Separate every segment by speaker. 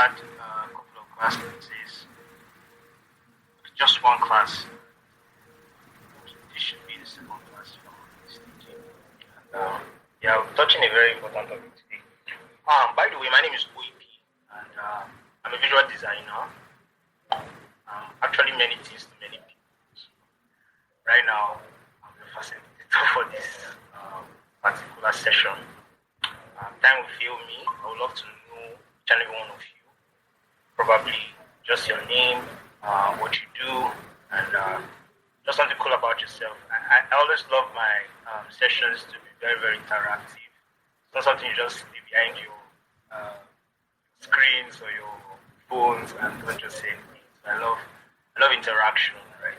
Speaker 1: had a couple of classes, just one class. This should be the second class for this teaching. And, yeah, we're touching a very important topic today. By the way, my name is OEP, and I'm a visual designer. Actually, many things to many people. So right now, I'm the facilitator for this particular session. Time will fail me. I would love to know each and every one of you. Probably just your name, what you do, and just something cool about yourself. I always love my sessions to be very, very interactive. It's not something you just leave behind your screens or your phones and don't just say anything. So I love interaction, right?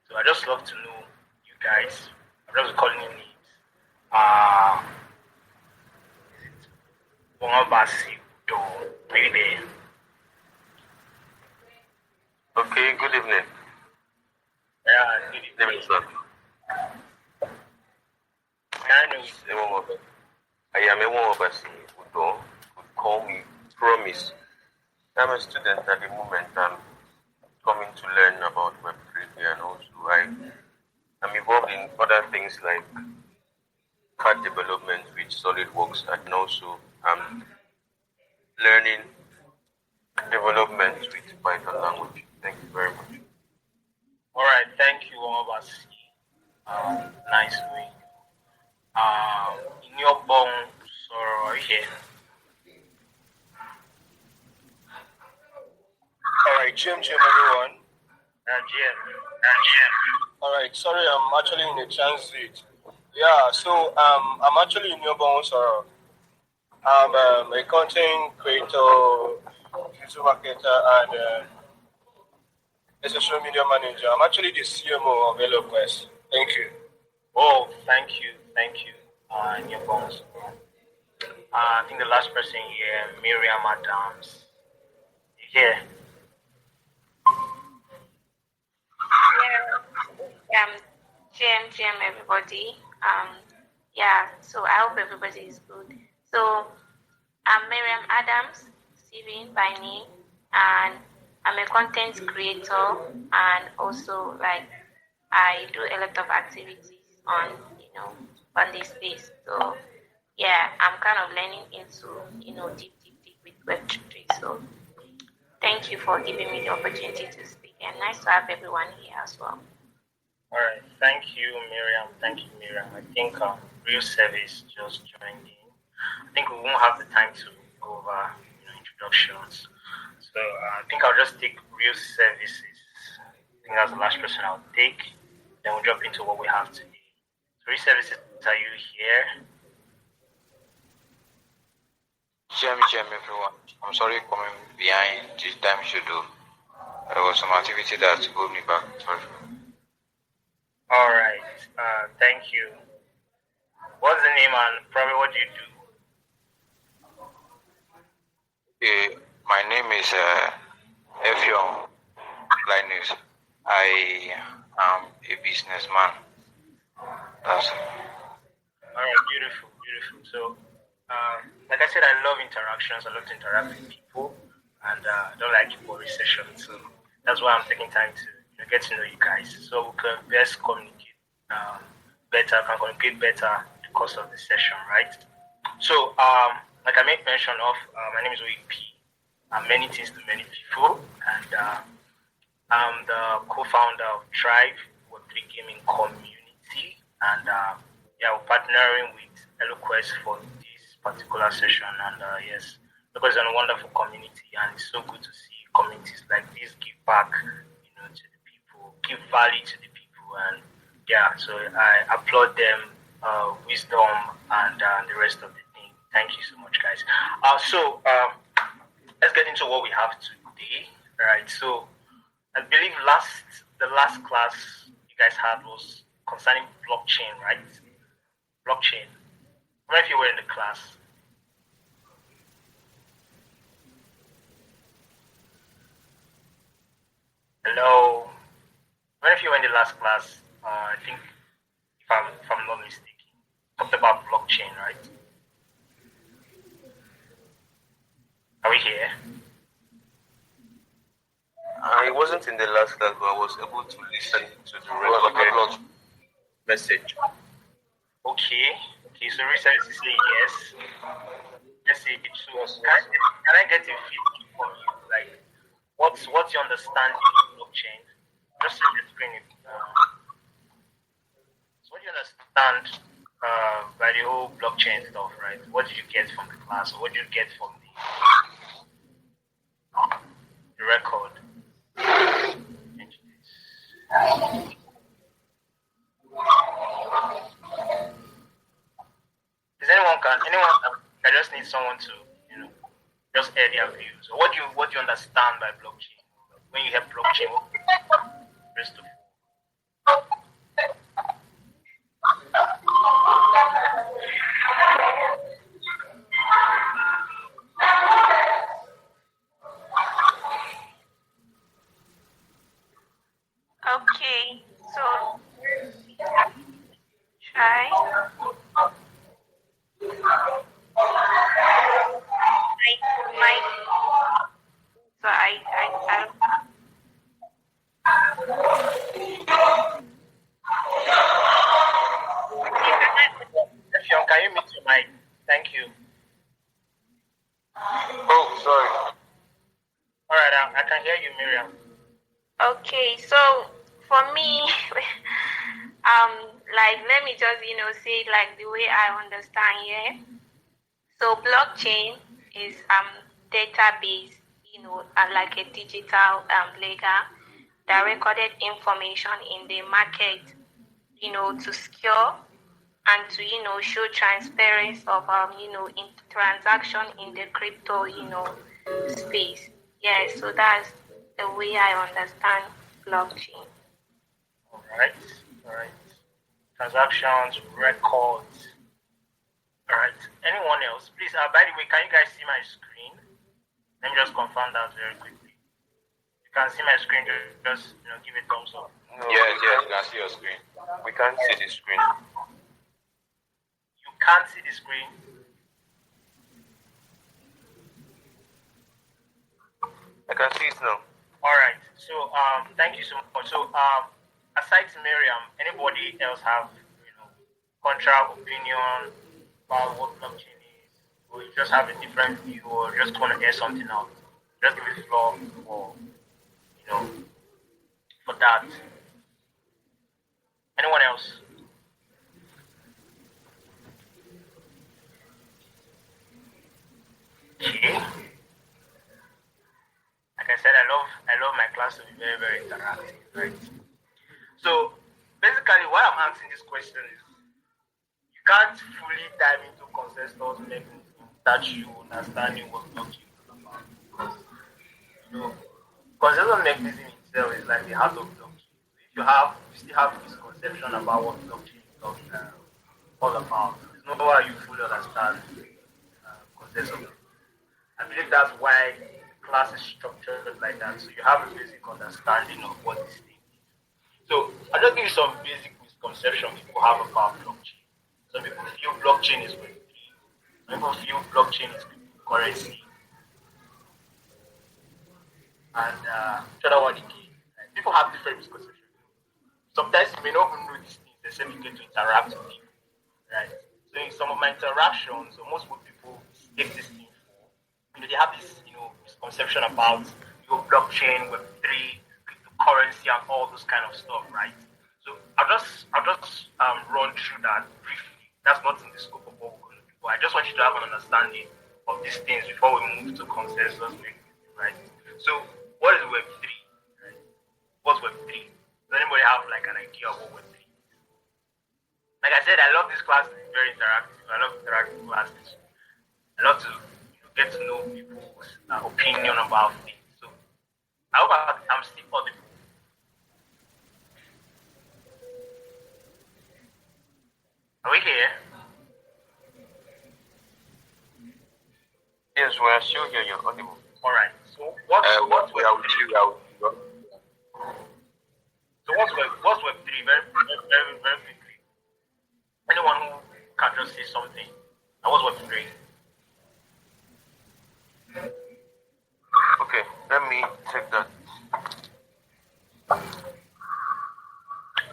Speaker 1: So I just love to know you guys. I'm just calling you names. Are you there?
Speaker 2: Okay, good evening.
Speaker 1: Yeah, good evening,
Speaker 2: sir. I am a woman who could call me Promise. I'm a student at the moment. I'm coming to learn about Web3 and also I'm involved in other things like CAD development with SolidWorks and also I'm learning development with Python language. Thank you very much.
Speaker 1: All right, thank you, Omabasi. Nice way. In your bone, sorry here.
Speaker 3: All right, Jim, everyone.
Speaker 1: Jim.
Speaker 3: All right, sorry, I'm actually in a transit. Yeah, so I'm actually in Newborn, so I'm a content creator, digital marketer, and a social media manager. I'm actually the CMO of Ello'Quest. Thank you.
Speaker 1: Oh, thank you. In your bones. I think the last person here, Miriam Adams. Yeah.
Speaker 4: GM, everybody. So I hope everybody is good. So I'm Miriam Adams, Steven by name, and I'm a content creator, and also I do a lot of activities on this space. So yeah, I'm kind of learning into deep with Web3. So thank you for giving me the opportunity to speak, and nice to have everyone here as well.
Speaker 1: All right, thank you, Miriam. I think Real Service just joined in. I think we won't have the time to go over introductions. So I think I'll just take Real Services. I think that's the last person I'll take. Then we'll jump into what we have today. So Real Services, are you here?
Speaker 5: GM, everyone. I'm sorry coming behind the time schedule. There was some activity that pulled me back. Sorry.
Speaker 1: All right. Thank you. What's the name and probably what do you do?
Speaker 5: My name is Effiong Linus. I am a businessman. That's it.
Speaker 1: All right, beautiful. So, like I said, I love interactions. I love to interact with people, and I don't like boring sessions. So that's why I'm taking time to get to know you guys, so we can best communicate better the course of the session, right? So, like I made mention of, my name is OEP. I'm many things to many people, and I'm the co-founder of Thrive Web3 Gaming Community, and we're partnering with Ello'Quest for this particular session, and yes, because it's a wonderful community, and it's so good to see communities like this give back, to the people, give value to the people, and so I applaud them, wisdom, and the rest of the thing. Thank you so much, guys. So let's get into what we have today, right? So I believe the last class you guys had was concerning blockchain, right? Blockchain. How many of you were in the class? Hello. How many of you were in the last class? I think, if I'm not mistaken, talked about blockchain, right? Are we here?
Speaker 2: wasn't in the last class, but I was able to listen to the recorded message.
Speaker 1: Okay. So research is say yes. Let's say so. Can I get a feedback from you? Like, what's your understanding of blockchain? Just see the screen. So what do you understand by the whole blockchain stuff, right? What did you get from the class, or what did you get from the record? Is anyone can? I just need someone to just air their views. So what do you understand by blockchain? When you have blockchain, rest of
Speaker 4: Okay, so try. My so I
Speaker 1: Effiong, can you mute your mic? Thank you.
Speaker 2: Oh, sorry.
Speaker 1: All right, I can hear you, Miriam.
Speaker 4: Okay, so for me, like let me just say like the way I understand here. So blockchain is database, like a digital ledger that recorded information in the market, to secure and to show transparency of in transaction in the crypto space. Yeah, so that's the way I understand blockchain.
Speaker 1: All right. Transactions, records. All right. Anyone else? Please. By the way, can you guys see my screen? Let me just confirm that very quickly. You can see my screen. Just give it thumbs up.
Speaker 2: No,
Speaker 5: Yes, you can see your screen.
Speaker 2: we can't see the screen.
Speaker 1: You can't see the screen.
Speaker 2: I can see it now.
Speaker 1: All right. So thank you so much. So aside from Miriam, anybody else have contra opinion about what blockchain is, or you just have a different view, or just want to air something out? Just give it floor for that. Anyone else? Okay. Like I said, I love my class to be very, very interactive, right? So basically, why I'm asking this question is you can't fully dive into consensus mechanism that you understanding what blockchain is about. Because consensus mechanism itself is like the heart of blockchain. So if you still have misconception about what blockchain is all about, there's no way you fully understand consensus. I believe that's why class is structured like that, so you have a basic understanding of what this thing is. So I'll just give you some basic misconception people have about blockchain. Some people feel blockchain is Web3. Some people feel blockchain is cryptocurrency. And other one again. People have different misconceptions. Sometimes you may not even know these things except you get to interact with people. Right? So in some of my interactions, so most people take this thing for, they have this misconception about blockchain, Web3, cryptocurrency, and all those kind of stuff, right? So I'll just run through that briefly. That's not in the scope of what we're going to do. But I just want you to have an understanding of these things before we move to consensus mechanism, right? So what is Web3? Right? What's Web3? Does anybody have like an idea of what Web3 is? Like I said, I love this class. It's very interactive. I love interactive classes. I love to get to know people's opinion about things. So I hope I'm still audible. Are we here?
Speaker 2: Yes, we are still here. You're audible.
Speaker 1: All right. So what's
Speaker 2: we are
Speaker 1: Web3?
Speaker 2: with you.
Speaker 1: So what's Web3? Very, very, very, very quickly. Anyone who can just say something. What's Web3?
Speaker 2: Okay, let me take that.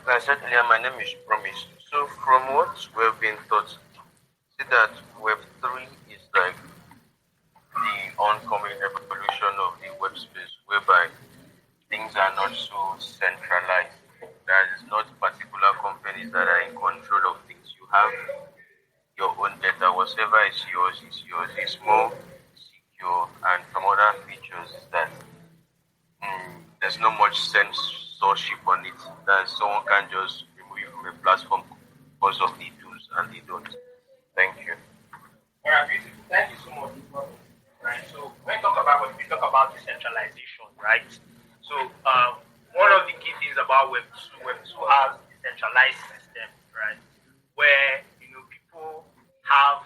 Speaker 2: I said earlier, my name is Promise. So from what we've been taught, see that Web3 is like the oncoming evolution of the web space, whereby things are not so centralized. There is not particular companies that are in control of things. You have your own data, whatever is yours is yours. It's more secure, and some other features is that there's not much censorship on it. That someone can just remove you from a platform because of the do's and the don'ts. Thank you.
Speaker 1: All right, beautiful. Thank you so much. Right. So when we talk about decentralization, right? So one of the key things about Web2 has decentralized system, right? Where people have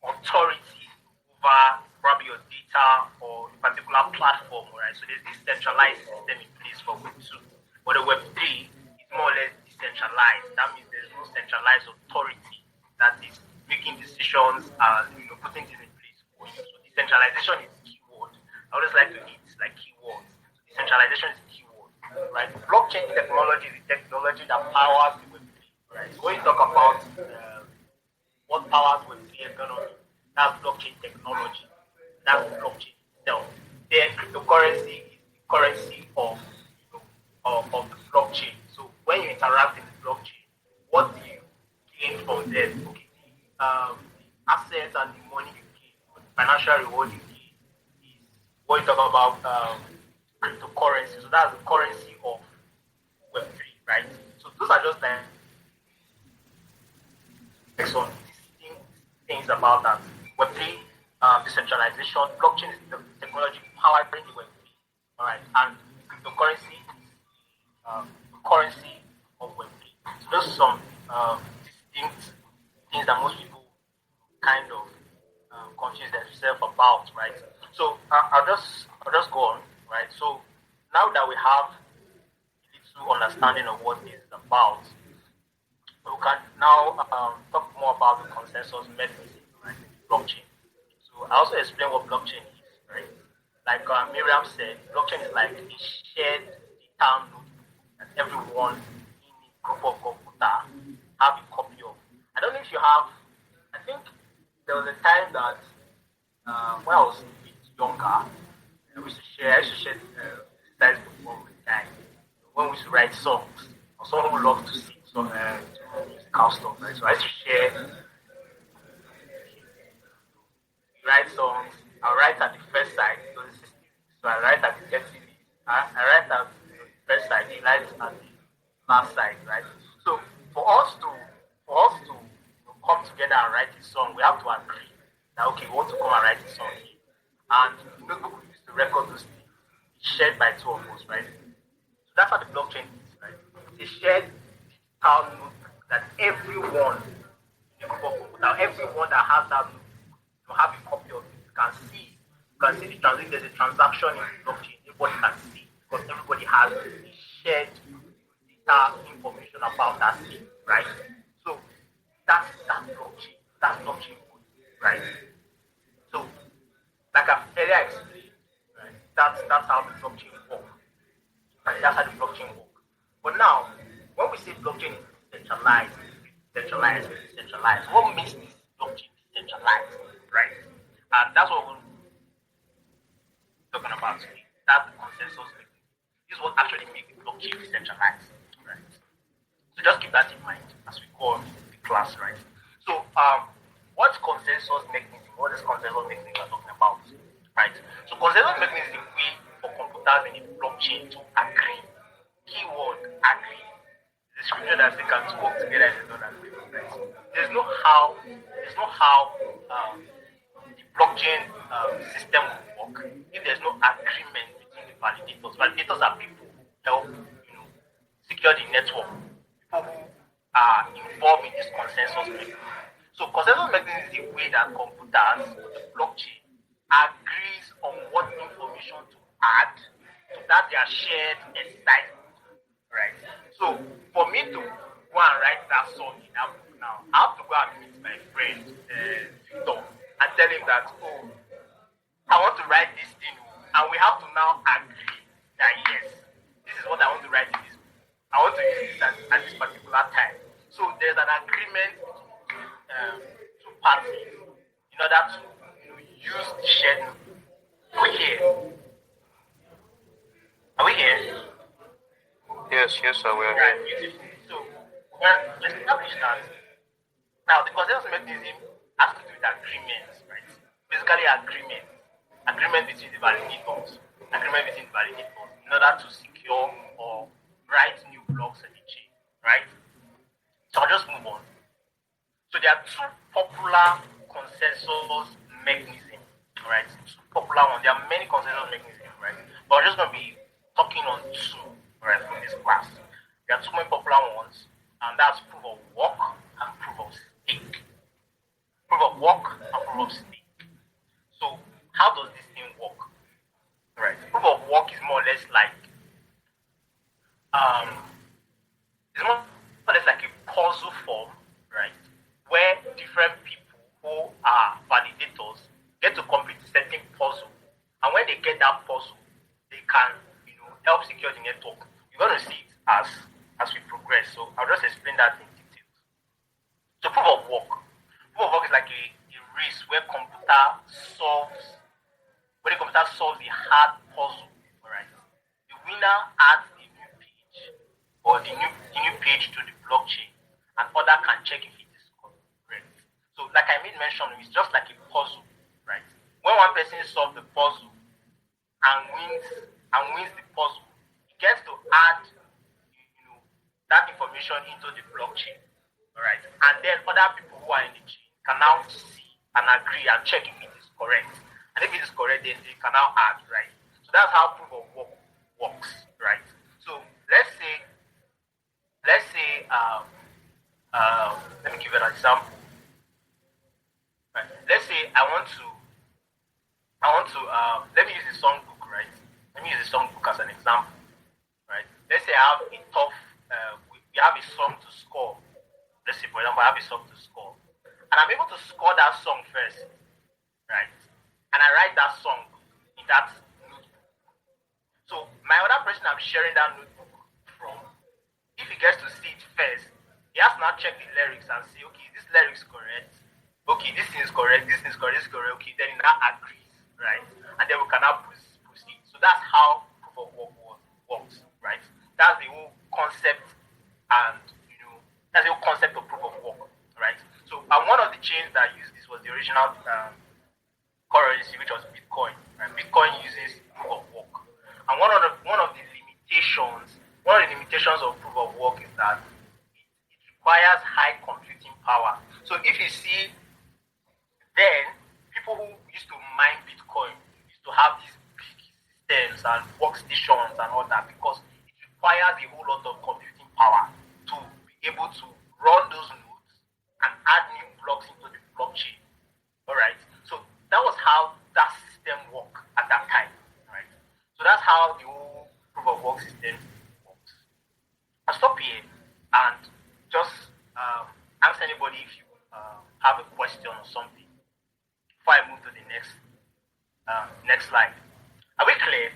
Speaker 1: authority over probably your data or a particular platform, right? So there's this centralized system in place for Web2. But the Web3 is more or less decentralized. That means there's no centralized authority that is making decisions and putting things in place for you. So decentralization is the keyword. I always like to hit like keywords. So decentralization is the keyword, right? Blockchain technology is the technology that powers the Web3, right? So when you talk about what powers Web3 economy, that's blockchain technology. That's blockchain itself. Then cryptocurrency is the currency of the blockchain. So when you interact in the blockchain, what do you gain from them? Okay, the assets and the money you gain, the financial reward you gain is what you talk about cryptocurrency. So that's the currency of Web3, right? So those are just like some distinct things about that. Web3, decentralization, blockchain is the technology powering the Web3, all right, and cryptocurrency is the currency of Web3. So those are some distinct things that most people kind of confuse themselves about, right? So I'll just go on, right? So now that we have a little understanding of what this is about, we can now talk more about the consensus mechanism, right? Blockchain. So I also explain what blockchain is, right? Like Miriam said, blockchain is like a shared data node that everyone in a group of computer have a copy of. I don't know if you have. I think there was a time that when I was a bit younger, I used to share exercise before with guys. When we used to write songs, or someone who loves to sing some musical stuff, right? So I used to share, write songs. I write at the first side, so I write at the 30 minutes. I write at the first side, he writes at the last side, right? So for us to come together and write a song, we have to agree that okay, we want to come and write a song here. And the notebook we used to record those things is shared by two of us, right? So that's how the blockchain is, right? It's a shared digital notebook that everyone in the group of computer, everyone that has that notebook, to have a copy of it, you can see the transaction. There's a transaction in the blockchain, everybody can see because everybody has a shared data information about that thing, right? So that's blockchain. That's blockchain code, right? So, like I've earlier explained, right? That's how the blockchain works. Right? That's how the blockchain works. But now, when we say blockchain is decentralized, what makes this blockchain decentralized, right? And that's what we're talking about today. That's the consensus mechanism. This is what actually makes the blockchain decentralized, right? So just keep that in mind as we go on the class, right? So, what's consensus mechanism? What is consensus mechanism we're talking about, right? So, consensus mechanism is a way for computers in the blockchain to agree. Keyword agree. The scripture that says can work together is not agree, right? There's no how the blockchain system will work if there's no agreement between the validators. Validators are people who help secure the network. People who are involved in this consensus mechanism. So consensus mechanism is the way that computers, the blockchain, agrees on what information to add to that their shared excitement, right? So for me to go and write that song in that book now, I have to go and meet my friend Victor and tell him that, oh, I want to write this thing, and we have to now agree that yes, this is what I want to write in this book. I want to use at this particular time. So there's an agreement between two parties in order to use the shared notebook. Are we here? Are we here?
Speaker 2: Yes, sir, we are
Speaker 1: Right,
Speaker 2: here.
Speaker 1: beautiful. So let's establish that. Now the consensus mechanism has to do with agreements, right? Basically agreement. Agreement between the validators. Agreement between the validators in order to secure or write new blocks in the chain, right? So I'll just move on. So there are two popular consensus mechanisms, right? Two popular ones. There are many consensus mechanisms, right? But I'm just going to be talking on two, right, from this class. There are two more popular ones, and that's proof of work and proof of stake. Proof of work and proof of stake. So how does this thing work? Right. Proof of work is more or less like it's more or less like a puzzle form, right? Where different people who are validators get to complete a certain puzzle. And when they get that puzzle, they can, help secure the network. You're going to see it as we progress. So I'll just explain that in details. So proof of work. Proof of work is like a race where the computer solves the hard puzzle, right? The winner adds the new page or the new page to the blockchain, and other can check if it is correct. So like I made mention, it's just like a puzzle, right? When one person solves the puzzle and wins the puzzle, he gets to add that information into the blockchain. All right. And then other people who are in the chain can now see and agree and check if it is correct. And if it is correct, then they can now add, right? So that's how proof of work works, right? So let's say let me give an example. Right. Let's say I want to let me use the songbook, right? Let me use the songbook as an example, right? Let's say I have a tough we have a song to score. Let's say, for example, I have a song to score. And I'm able to score that song first, right? And I write that song in that notebook. So my other person I'm sharing that notebook from, if he gets to see it first, he has to now check the lyrics and say, okay, this lyrics correct. Okay, this thing is correct, this thing is correct, this is correct. Okay, then he now agrees, right? And then we can now proceed. So that's how proof of work works, right? That's the whole concept, and that's the whole concept of proof of work, right? So one of the chains that used this was the original currency, which was Bitcoin. Right? Bitcoin uses proof of work, and one of the limitations of proof of work is that it requires high computing power. So if you see, then people who used to mine Bitcoin used to have these big systems and workstations and all that, because it requires a whole lot of computing power to be able to run those nodes and add new blocks into the blockchain. All right. So that was how that system worked at that time. Right. So that's how the whole proof of work system works. I'll stop here and just ask anybody if you have a question or something before I move to the next slide. Are we clear?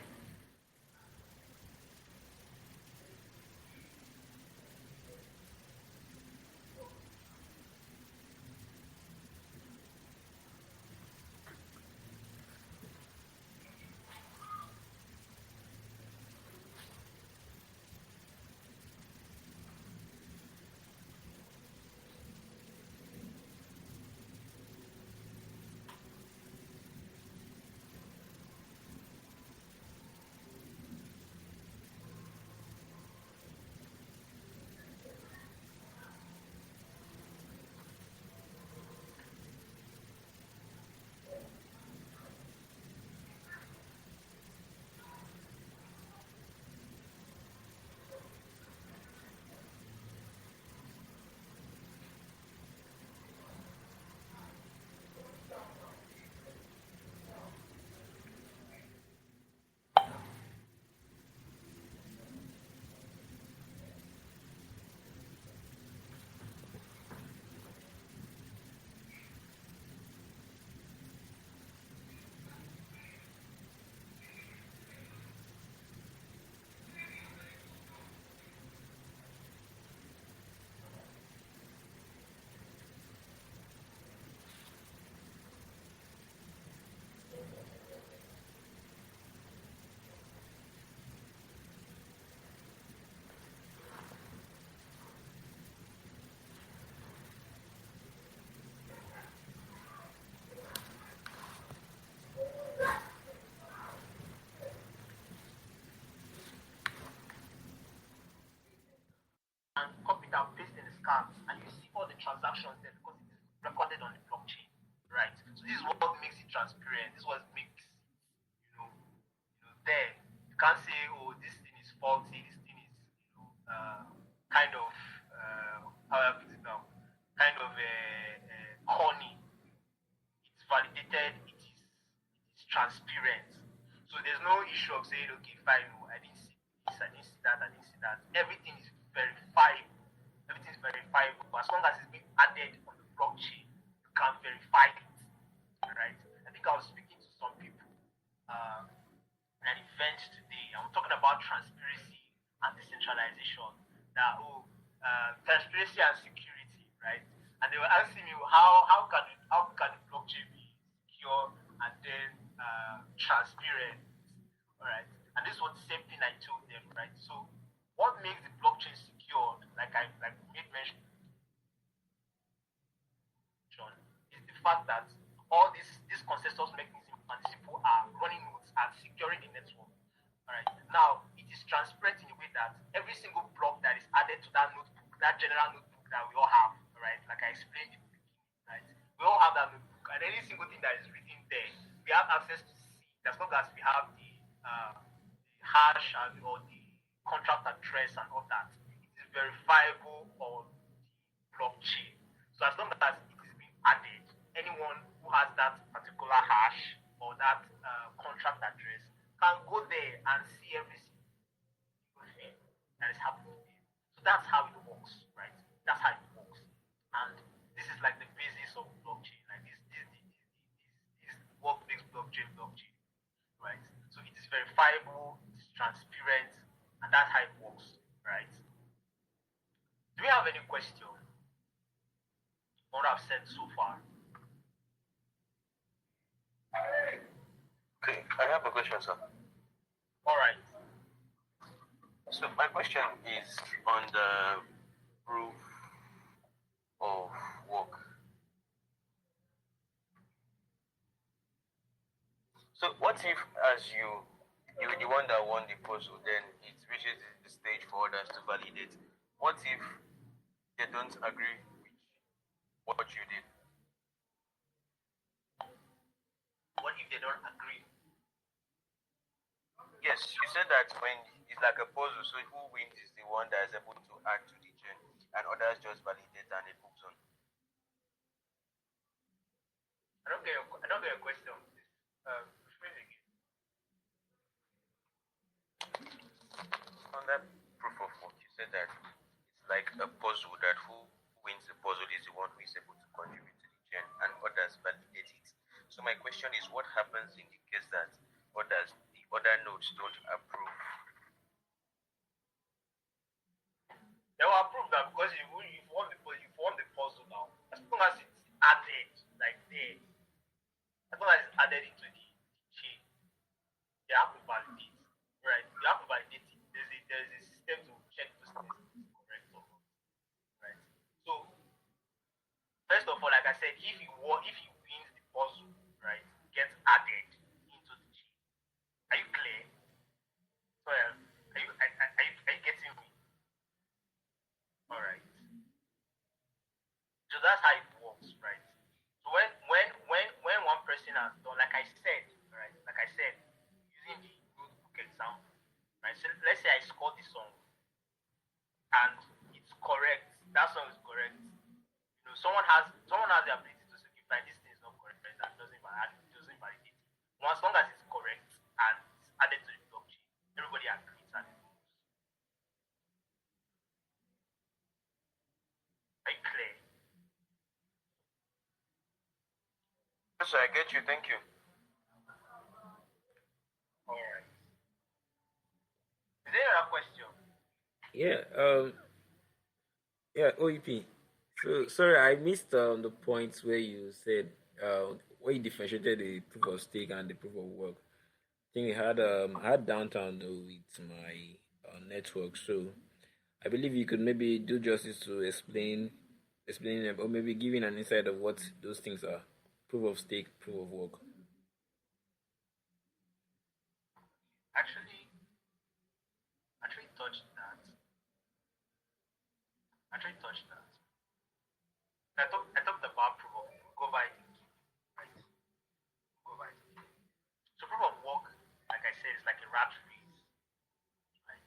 Speaker 1: scams, and you see all the transactions there because it is recorded on the blockchain, right? So this is what makes it transparent. This is what makes it, there. You can't say, oh, this thing is faulty. This thing is, kind of how I put it now, kind of corny. It's validated. It is transparent. So there's no issue of saying, okay, fine, no, I didn't see this, I didn't see that, I didn't see that. Everything is verifiable. Everything is verifiable. As long as it's being added on the blockchain, you can verify it. Right? I think I was speaking to some people at an event today. I'm talking about transparency and decentralization. That transparency and security, right? And they were asking me how can the blockchain be secure and then transparent, all right? And this was the same thing I told them, right? So, what makes the blockchain secure, like made mention, is the fact that all these consensus mechanisms and people are running nodes and securing the network. All right. Now it is transparent in a way that every single block that is added to that notebook, that general notebook that we all have, right? Like I explained in the beginning, right? We all have that notebook, and any single thing that is written there, we have access to see. As long as we have the hash or the contract address and all that, it is verifiable on the blockchain. So as long as it is being added, anyone who has that particular hash or that contract address can go there and see every single thing that is happening there. So that's how it works, right? That's how it works. And this is like the basis of blockchain. Like this what makes blockchain, right? So it is verifiable, it's transparent, and that's how it works, right? Do we have any question on what I've said so far?
Speaker 2: Okay, I have a question, sir.
Speaker 1: All right.
Speaker 2: So my question is on the proof of work. So what if, as you're the one that won the puzzle, then it reaches the stage for others to validate? What if they don't agree with what you did?
Speaker 1: What if they don't agree?
Speaker 2: Yes, you said that when it's like a puzzle, so who wins is the one that is able to add to the chain, and others just validate and it moves on.
Speaker 1: I don't get your question. Phrase again.
Speaker 2: On that proof of work, you said that it's like a puzzle, that who wins the puzzle is the one who is able to contribute to the chain, and others validate it. So my question is, what happens in the case that the other nodes don't approve?
Speaker 1: They will approve that because you've won the puzzle now. As long as it's added, like there, as long as it's added into the chain, they have to validate, right? You have to validate it. There's a system to check those things if it's correct or not, right? So first of all, like I said, if you win the puzzle, right, it gets added into the chain. Are you clear? Sorry, are you getting me? All right. So that's how it works, right? So when one person has done, like I said, right? Like I said, using the notebook example, right? So let's say I score the song and it's correct. That song is correct. Someone has the ability to say, okay, fine, this thing is not correct, and doesn't validate it. As long as it's correct and it's added to the blockchain, everybody agrees and it moves. Are you clear?
Speaker 2: Yes, I get you. Thank you.
Speaker 1: All right. Is there a question?
Speaker 6: Yeah, OEP. So sorry, I missed the points where you said where you differentiated the proof of stake and the proof of work. I think I had downtown though with my network, so I believe you could maybe do justice to explaining them, or maybe giving an insight of what those things are: proof of stake, proof of work.
Speaker 1: Actually touched that. I talked about proof of go over it again, right? Go over it again. So proof of work, like I said, is like a rat race, right?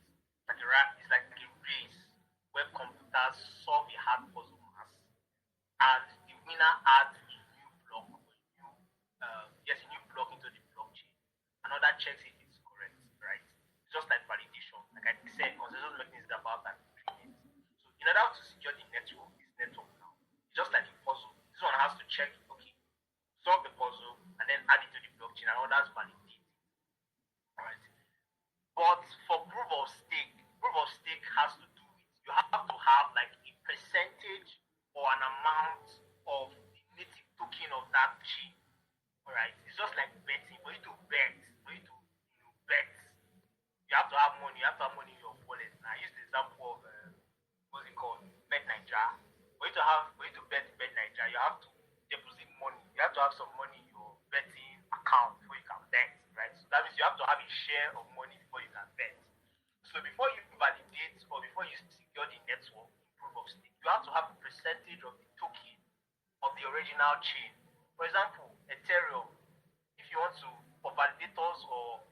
Speaker 1: It's like a race where computers solve a hard puzzle mass, and the winner adds a new block or a new yes, a new block into the blockchain. Another checks if it's correct, right? It's just like validation. Like I said, consensus mechanism is about agreement. So in order to secure the network, this network now, it's just like a puzzle. This one has to check, okay, solve the puzzle and then add it to the blockchain, and others validate it. Alright. But for proof of stake has to do with you have to have like a percentage or an amount of the native token of that chain. Alright. It's just like betting. For you to bet, for you to bet, you have to have money. You have to have money in your wallet. Now I use the example of what's it called? Bet Nigeria. For you to bet Nigeria, you have to deposit money. You have to have some money in your betting account before you can bet, right? So that means you have to have a share of money before you can bet. So before you validate or before you secure the network in proof of stake, you have to have a percentage of the token of the original chain. For example, Ethereum, if you want to, for validators or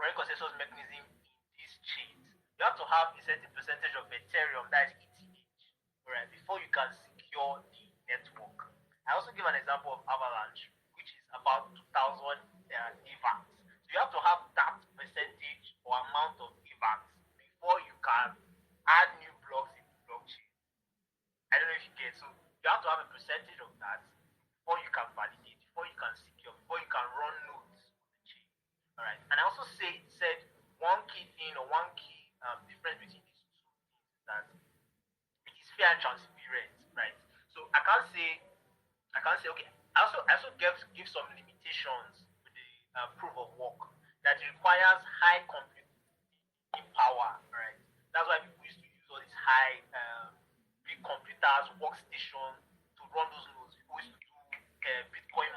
Speaker 1: running consensus mechanism in these chains, you have to have a certain percentage of Ethereum, that is ETH, right, before you can secure the network. I also give an example of Avalanche, which is about 2,000 EVAX. So you have to have that percentage or amount of EVAX before you can add new blocks in the blockchain. I don't know if you get. So you have to have a percentage of that before you can validate, before you can secure, before you can run nodes on the chain. All right. And I also said one key thing or one key difference between these two things is that it is fair and transparent, right? So I can't say okay. I also give some limitations with the proof of work that requires high computing power, right? That's why people used to use all these high big computers, workstation to run those nodes. People used to do Bitcoin